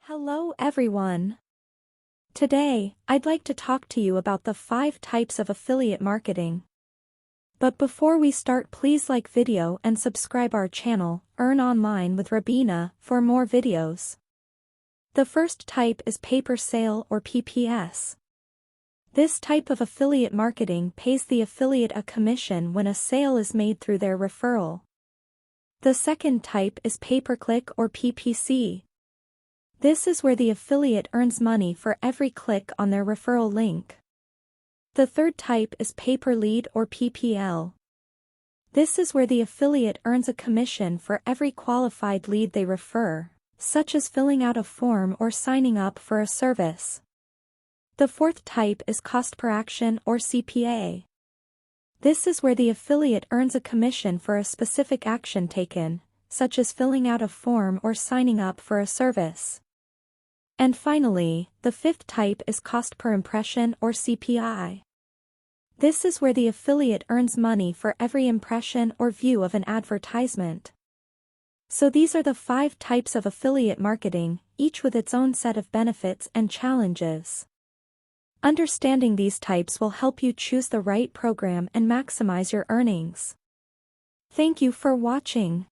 Hello everyone. Today, I'd like to talk to you about the 5 types of affiliate marketing. But before we start, please like video and subscribe our channel, Earn Online with Rabina, for more videos. The first type is pay-per-sale or PPS. This type of affiliate marketing pays the affiliate a commission when a sale is made through their referral. The second type is pay-per-click or PPC. This is where the affiliate earns money for every click on their referral link. The third type is pay-per-lead or PPL. This is where the affiliate earns a commission for every qualified lead they refer, such as filling out a form or signing up for a service. The fourth type is cost per action or CPA. This is where the affiliate earns a commission for a specific action taken, such as filling out a form or signing up for a service. And finally, the fifth type is cost per impression or CPI. This is where the affiliate earns money for every impression or view of an advertisement. So these are the 5 types of affiliate marketing, each with its own set of benefits and challenges. Understanding these types will help you choose the right program and maximize your earnings. Thank you for watching.